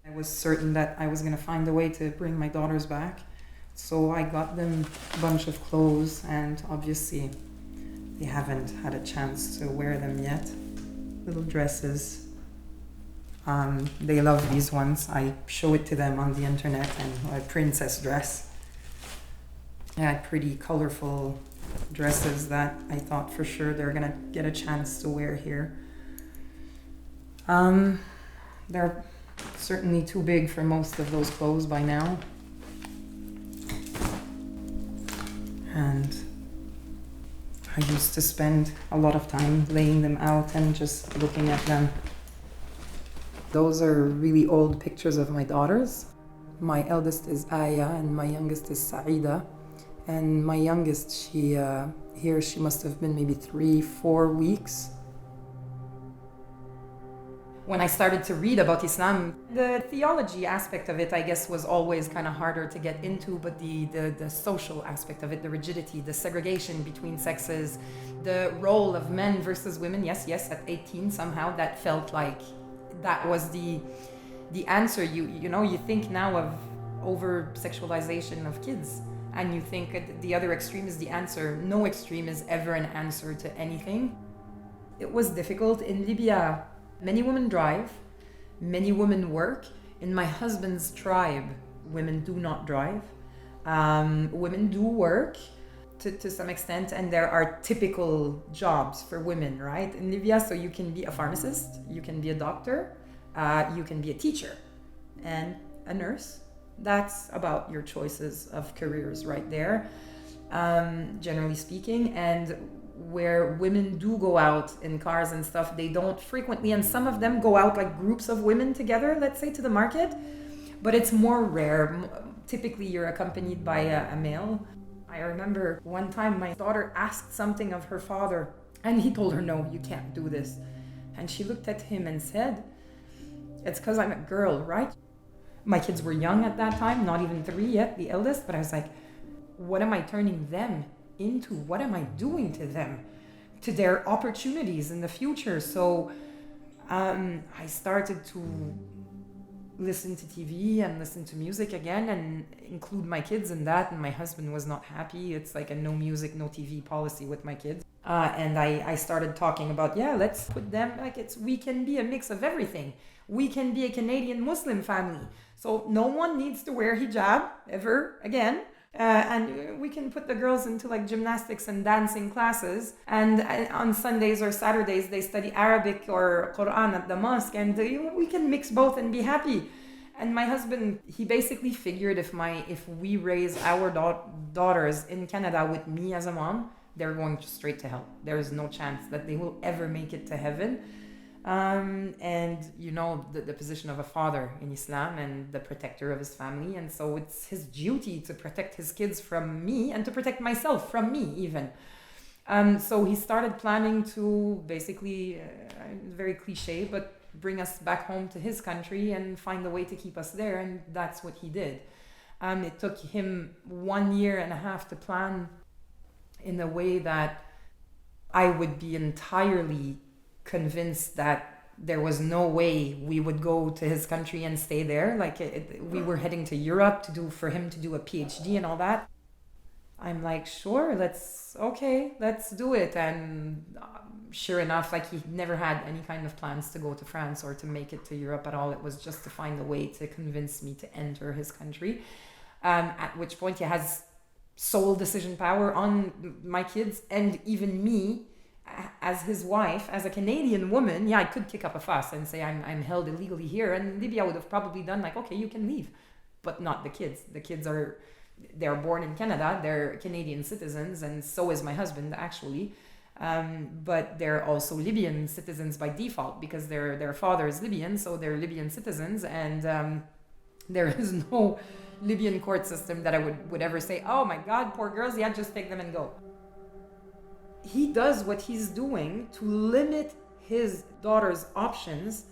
I was certain that I was going to find a way to bring my daughters back. So I got them a bunch of clothes, and obviously they haven't had a chance to wear them yet. Little dresses. They love these ones. I show it to them on the internet, and a princess dress. I had pretty colorful dresses that I thought for sure they're gonna get a chance to wear here. They're certainly too big for most of those clothes by now. And I used to spend a lot of time laying them out and just looking at them. Those are really old pictures of my daughters. My eldest is Aya and my youngest is Saida. And my youngest, she must have been maybe 3-4 weeks. When I started to read about Islam, the theology aspect of it, I guess, was always kind of harder to get into, but the social aspect of it, the rigidity, the segregation between sexes, the role of men versus women, yes, at 18 somehow, that felt like that was the answer. You think now of over-sexualization of kids, and you think the other extreme is the answer. No extreme is ever an answer to anything. It was difficult. In Libya, many women drive, many women work. In my husband's tribe, women do not drive. Women do work to some extent, and there are typical jobs for women, right? In Libya, so you can be a pharmacist, you can be a doctor, you can be a teacher, and a nurse. That's about your choices of careers right there, generally speaking. And where women do go out in cars and stuff, they don't frequently, and some of them go out like groups of women together, let's say, to the market, but it's more rare. Typically you're accompanied by a male. I remember one time my daughter asked something of her father, and he told her, no, you can't do this. And she looked at him and said, it's because I'm a girl, right? My kids were young at that time, not even 3 yet, the eldest, but I was like, what am I turning them into? What am I doing to them, to their opportunities in the future? So I started to listen to TV and listen to music again and include my kids in that, and my husband was not happy. It's like a no music, no TV policy with my kids. And I started talking about, let's put them, we can be a mix of everything. We can be a Canadian Muslim family. So no one needs to wear hijab ever again. And we can put the girls into like gymnastics and dancing classes. And on Sundays or Saturdays, they study Arabic or Quran at the mosque. And we can mix both and be happy. And my husband, he basically figured if we raise our daughters in Canada with me as a mom, they're going straight to hell. There is no chance that they will ever make it to heaven. And the position of a father in Islam and the protector of his family, and so it's his duty to protect his kids from me and to protect myself from me even. So he started planning to basically, very cliche, but bring us back home to his country and find a way to keep us there, and that's what he did. It took him 1.5 years to plan in a way that I would be entirely convinced that there was no way we would go to his country and stay there. We were heading to Europe for him to do a PhD and all that. I'm like, sure, let's do it. And sure enough, he never had any kind of plans to go to France or to make it to Europe at all. It was just to find a way to convince me to enter his country. At which point he has sole decision power on my kids and even me as his wife, as a Canadian woman. I could kick up a fuss and say I'm held illegally here, and Libya would have probably done okay, you can leave, but not the kids. The kids they're born in Canada, they're Canadian citizens, and so is my husband actually, but they're also Libyan citizens by default because their father is Libyan, so they're Libyan citizens, and there is no Libyan court system that I would ever say, oh my God, poor girls, just take them and go. He does what he's doing to limit his daughter's options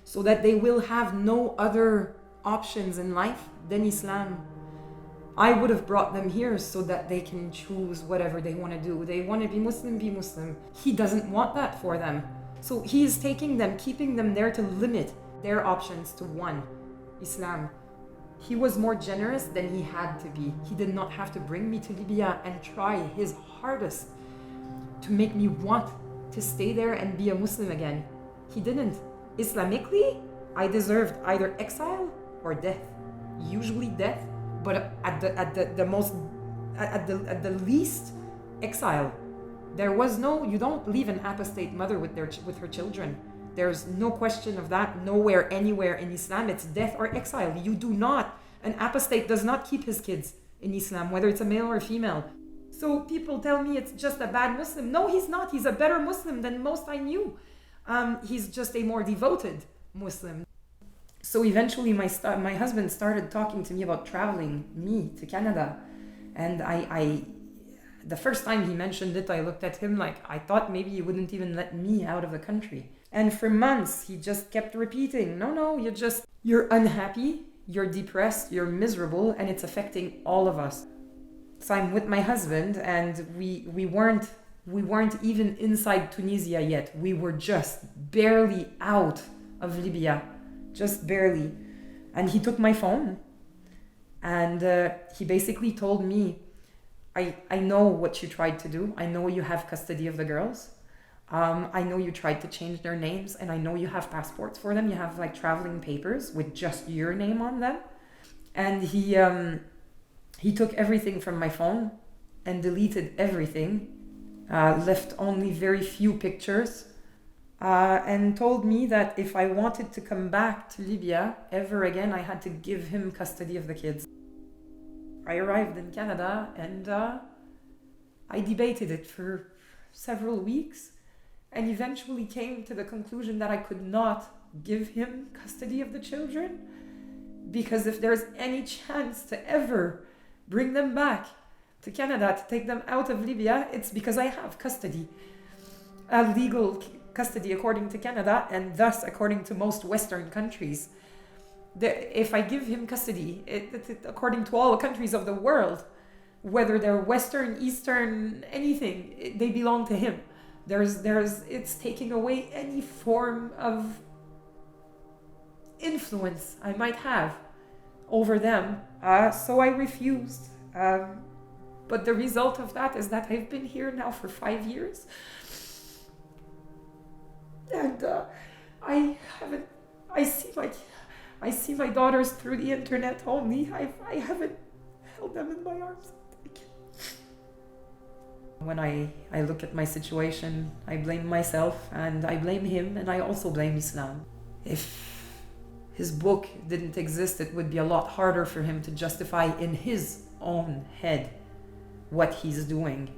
so that they will have no other options in life than Islam. I would have brought them here so that they can choose whatever they want to do. They want to be Muslim, be Muslim. He doesn't want that for them. So he is taking them, keeping them there to limit their options to one, Islam. He was more generous than he had to be. He did not have to bring me to Libya and try his hardest to make me want to stay there and be a Muslim again. He didn't. Islamically, I deserved either exile or death. Usually death, but at the least, exile. There was no, you don't leave an apostate mother with her children. There's no question of that. Nowhere, anywhere in Islam, it's death or exile. You do not. An apostate does not keep his kids in Islam, whether it's a male or a female. So people tell me it's just a bad Muslim. No, he's not. He's a better Muslim than most I knew. He's just a more devoted Muslim. So eventually my husband started talking to me about traveling me to Canada. And the first time he mentioned it, I looked at him like I thought maybe he wouldn't even let me out of the country. And for months, he just kept repeating, no, you're unhappy, you're depressed, you're miserable, and it's affecting all of us. So I'm with my husband, and we weren't even inside Tunisia yet. We were just barely out of Libya, just barely. And he took my phone, and he basically told me, I know what you tried to do. I know you have custody of the girls. I know you tried to change their names, and I know you have passports for them. You have like traveling papers with just your name on them. And he took everything from my phone and deleted everything, left only very few pictures, and told me that if I wanted to come back to Libya ever again, I had to give him custody of the kids. I arrived in Canada, and I debated it for several weeks, and eventually came to the conclusion that I could not give him custody of the children, because if there's any chance to ever bring them back to Canada, to take them out of Libya, it's because I have custody, legal custody according to Canada, and thus according to most Western countries. If I give him custody, according to all the countries of the world, whether they're Western, Eastern, anything, they belong to him. It's taking away any form of influence I might have over them. So I refused. But the result of that is that I've been here now for 5 years. And I see my daughters through the internet only. I haven't held them in my arms. When I look at my situation, I blame myself, and I blame him, and I also blame Islam. If his book didn't exist, it would be a lot harder for him to justify in his own head what he's doing.